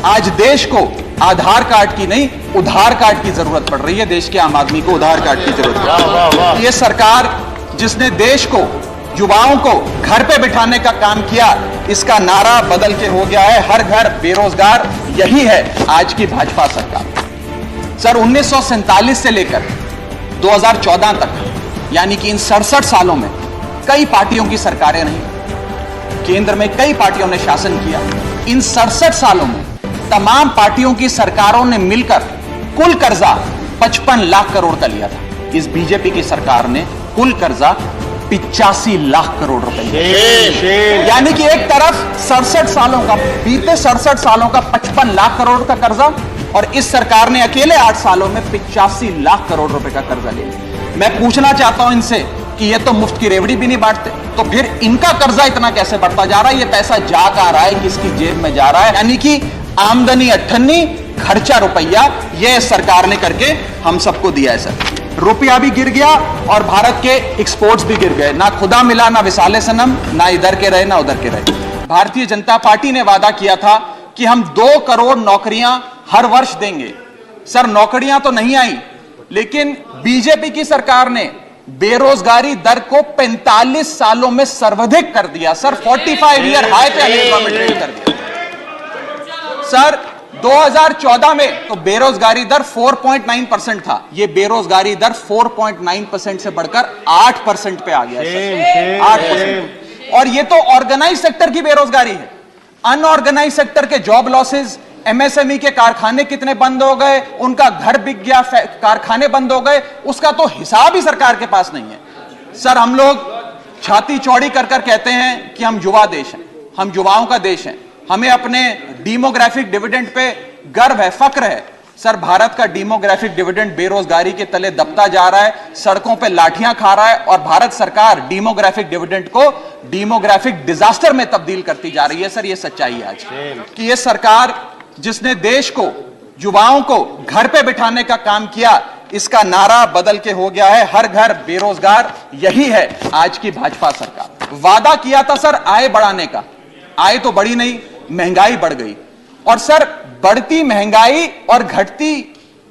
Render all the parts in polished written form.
आज देश को आधार कार्ड की नहीं, उधार कार्ड की जरूरत पड़ रही है। देश के आम आदमी को उधार कार्ड की जरूरत है। ये सरकार जिसने देश को, युवाओं को घर पे बिठाने का काम किया, इसका नारा बदल के हो गया है हर घर बेरोजगार। यही है आज की भाजपा सरकार। सर 1947 से लेकर 2014 तक, यानी कि इन 67 सालों में कई पार्टियों की सरकारें रही, केंद्र में कई पार्टियों ने शासन किया। इन 67 सालों में तमाम पार्टियों की सरकारों ने मिलकर कुल कर्जा 55 लाख करोड़ का लिया था। इस बीजेपी की सरकार ने कुल कर्जा 85 लाख करोड़ रुपए, यानी कि एक तरफ 67 सालों का, बीते 67 सालों का 55 लाख करोड़ का कर्जा, और इस सरकार ने अकेले 8 सालों में 85 लाख करोड़ रुपए का कर्जा ले लिया। मैं पूछना चाहता हूं इनसे कि ये तो मुफ्त की रेवड़ी भी नहीं बांटते, तो फिर इनका कर्जा इतना कैसे बढ़ता जा रहा है? ये पैसा जा कहां रहा है, किसकी जेब में जा रहा है? यानी कि आमदनी 98, खर्चा रुपया, ये सरकार ने करके हम सबको दिया है। सर रुपया भी गिर गया और भारत के एक्सपोर्ट्स भी गिर गए। ना खुदा मिला, ना विसाले सनम, ना इधर के रहे ना उधर के रहे। भारतीय जनता पार्टी ने वादा किया था कि हम 2 करोड़ नौकरियां हर वर्ष देंगे। सर नौकरियां तो नहीं आई, लेकिन बीजेपी की सरकार ने बेरोजगारी दर को 45 सालों में सर्वाधिक कर दिया। सर 45 ईयर हाई पे अनएम्प्लॉयमेंट रेट कर दिया। सर 2014 में तो बेरोजगारी दर 4.9% था। ये बेरोजगारी दर 4.9% से बढ़कर 8% पे आ गया। 8%। और ये तो ऑर्गेनाइज सेक्टर की बेरोजगारी है। अनऑर्गेनाइज सेक्टर के जॉब लॉसेज, एमएसएमई के कारखाने कितने बंद हो गए, उनका घर बिक गया, कारखाने बंद हो गए, उसका तो हिसाब ही सरकार के पास नहीं है। सर हम लोग छाती चौड़ी कर कर कहते हैं कि हम युवा देश हैं, हम युवाओं का देश हैं, हमें अपने डेमोग्राफिक डिविडेंड पे गर्व है, फक्र है। सर भारत का डेमोग्राफिक डिविडेंड बेरोजगारी के तले दबता जा रहा है, सड़कों पे लाठियां खा रहा है, और भारत सरकार डेमोग्राफिक डिविडेंड को डेमोग्राफिक डिजास्टर में तब्दील करती जा रही है। सर ये सच्चाई है आज कि ये सरकार जिसने देश को, युवाओं को घर पे बिठाने का काम किया, इसका नारा बदल के हो गया है हर घर बेरोजगार। यही है आज की भाजपा सरकार। वादा किया था सर आय बढ़ाने का, आय तो बढ़ी नहीं, महंगाई बढ़ गई। और सर बढ़ती महंगाई और घटती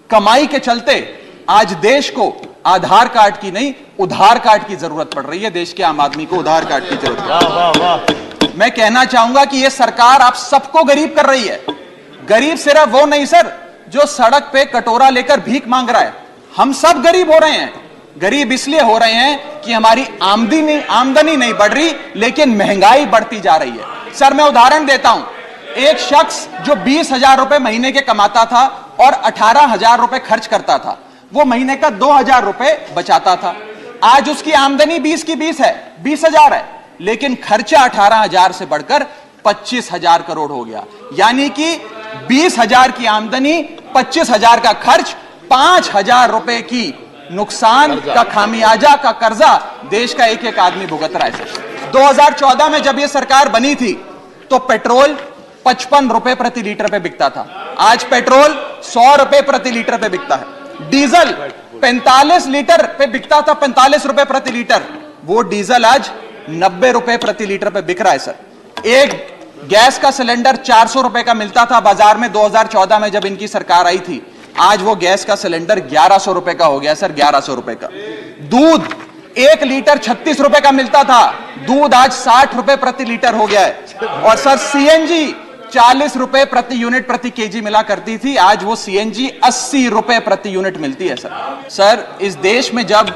कमाई के चलते आज देश को आधार कार्ड की नहीं, उधार कार्ड की जरूरत पड़ रही है। देश के आम आदमी को उधार कार्ड की जरूरत है। मैं कहना चाहूंगा कि यह सरकार आप सबको गरीब कर रही है। गरीब सिर्फ वो नहीं सर जो सड़क पे कटोरा लेकर भीख मांग रहा है, हम सब गरीब हो रहे हैं। गरीब इसलिए हो रहे हैं कि हमारी आमदनी नहीं बढ़ रही, लेकिन महंगाई बढ़ती जा रही है। सर मैं उदाहरण देता हूं, एक शख्स जो 20,000 रुपए महीने के कमाता था और 18,000 रुपए खर्च करता था, वो महीने का 2,000 रुपए बचाता था। आज उसकी आमदनी 20 की 20 है, 20,000 है, लेकिन खर्चा 18,000 से बढ़कर 25,000 करोड़ हो गया। यानी कि 20,000 की आमदनी, 25,000 का खर्च, 5,000 रुपए की नुकसान का खामियाजा का कर्जा देश का एक एक आदमी भुगत रहा है। 2014 में जब यह सरकार बनी थी तो पेट्रोल 55 रुपए प्रति लीटर पे बिकता था, आज पेट्रोल 100 रुपए प्रति लीटर पे बिकता है। डीजल 45 लीटर पे बिकता था, 45 रुपए प्रति लीटर, वो डीजल आज 90 रुपए प्रति लीटर पे बिक रहा है। सर एक गैस का सिलेंडर 400 रुपए का मिलता था बाजार में 2014 में जब इनकी सरकार आई थी, आज वो गैस का सिलेंडर 1100 रुपए का हो गया। सर 1100 रुपए का। दूध 1 लीटर 36 रुपए का मिलता था, दूध आज 60 रुपए प्रति लीटर हो गया है। और सर सीएनजी 40 रुपए प्रति यूनिट प्रति केजी मिला करती थी, आज वो सीएनजी 80 रुपए प्रति यूनिट मिलती है। सर इस देश में जब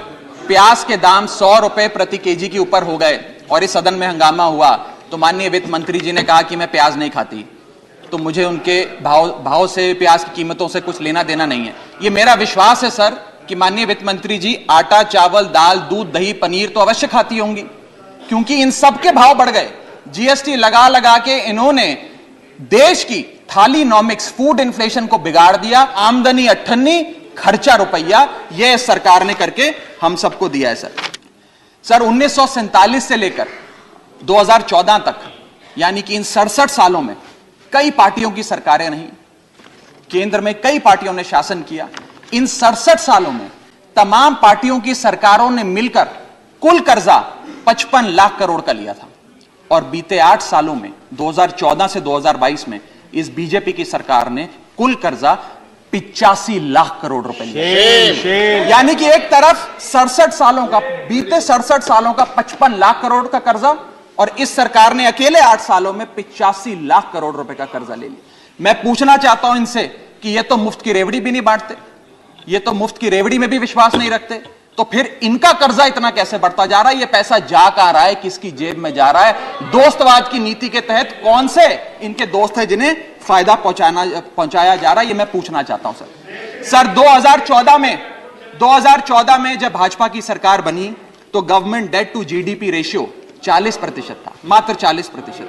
प्याज के दाम 100 रुपए प्रति केजी के ऊपर हो गए और इस सदन में हंगामा हुआ, तो माननीय वित्त मंत्री जी ने कहा कि मैं प्याज नहीं खाती, तो मुझे उनके भाव से, प्याज की कीमतों से कुछ लेना देना नहीं है। ये मेरा विश्वास है सर कि माननीय वित्त मंत्री जी आटा, चावल, दाल, दूध, दही, पनीर तो अवश्य खाती होंगी, क्योंकि इन सब के भाव बढ़ गए। जीएसटी लगा लगा के इन्होंने देश की थालीनॉमिक्स, फूड इन्फ्लेशन को बिगाड़ दिया। आमदनी 98, खर्चा रुपया, यह सरकार ने करके हम सबको दिया है। सर 1947 से लेकर 2014 तक, यानी कि इन 67 सालों में कई पार्टियों की सरकारें रही, केंद्र में कई पार्टियों ने शासन किया। इन 67 सालों में तमाम पार्टियों की सरकारों ने मिलकर कुल कर्जा 55 लाख करोड़ का लिया था, और बीते 8 सालों में 2014 से 2022 में इस बीजेपी की सरकार ने कुल कर्जा 85 लाख करोड़ रुपए लिया। यानी कि एक तरफ 67 सालों का, बीते 67 सालों का 55 लाख करोड़ का कर्जा, और इस सरकार ने अकेले 8 सालों में 85 लाख करोड़ रुपए का कर्जा ले लिया। मैं पूछना चाहता हूं इनसे कि ये तो मुफ्त की रेवड़ी भी नहीं बांटते, ये तो मुफ्त की रेवड़ी में भी विश्वास नहीं रखते, तो फिर इनका कर्जा इतना कैसे बढ़ता जा रहा है? ये पैसा जा कहां रहा है, किसकी जेब में जा रहा है? दोस्तवाद की नीति के तहत कौन से इनके दोस्त हैं जिन्हें फायदा पहुंचाया जा रहा है? ये मैं पूछना चाहता हूं सर 2014 में जब भाजपा की सरकार बनी तो government debt to GDP ratio 40% था, मात्र 40%।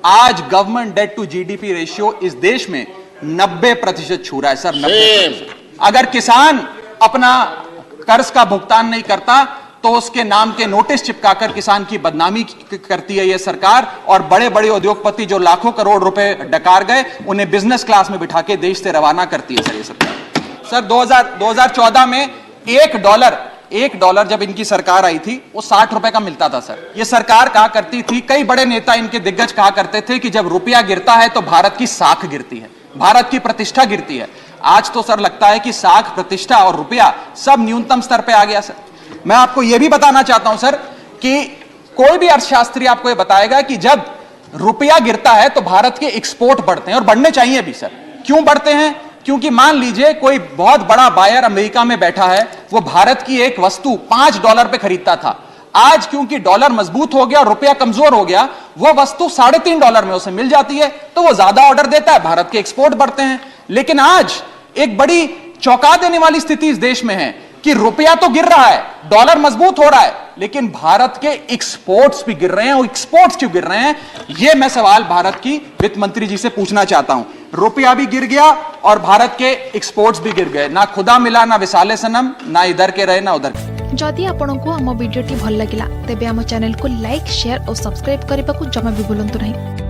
आज government debt to GDP ratio इस देश में 90% छू रहा है सर, 90%। अगर किसान अपना कर्ज का भुगतान नहीं करता तो उसके नाम के नोटिस चिपकाकर किसान की बदनामी करती है यह सरकार, और बड़े बड़े उद्योगपति जो लाखों करोड़ रुपए डकार गए उन्हें बिजनेस क्लास में बिठा के देश से रवाना करती है सर ये सरकार। सर 2014 में एक डॉलर जब इनकी सरकार आई थी वो 60 रुपए का मिलता था सर। ये सरकार कहा करती थी, कई बड़े नेता इनके दिग्गज कहा करते थे कि जब रुपया गिरता है तो भारत की साख गिरती है, भारत की प्रतिष्ठा गिरती है। आज तो सर लगता है कि साख, प्रतिष्ठा और रुपया सब न्यूनतम स्तर पे आ गया सर। मैं आपको यह भी बताना चाहता हूं सर कि कोई भी अर्थशास्त्री आपको यह बताएगा कि जब रुपया गिरता है तो भारत के एक्सपोर्ट बढ़ते हैं, और बढ़ने चाहिए भी सर। क्यों बढ़ते हैं? क्योंकि मान लीजिए कोई बहुत बड़ा बायर अमेरिका में बैठा है, वो भारत की एक वस्तु $5 पे खरीदता था, आज क्योंकि डॉलर मजबूत हो गया और रुपया कमजोर हो गया, वो वस्तु $3.5 में उसे मिल जाती है, तो वो ज्यादा ऑर्डर देता है, भारत के एक्सपोर्ट बढ़ते हैं। लेकिन आज एक बड़ी चौंका देने वाली स्थिति इस देश में है कि रुपया तो गिर रहा है, डॉलर मजबूत हो रहा है, लेकिन भारत के एक्सपोर्ट्स भी गिर रहे हैं। और एक्सपोर्ट्स क्यों गिर रहे हैं, यह मैं सवाल भारत की वित्त मंत्री जी से पूछना चाहता हूं। रुपया भी गिर गया और भारत के एक्सपोर्ट्स भी गिर गए, ना खुदा मिला, ना विसाले सनम, ना इधर के रहे ना उधर के। जदि आपंक आम भिडी भल लगा तेब आम चैनल को लाइक, शेयर और सब्सक्राइब करने को जमा भी भूलु नहीं।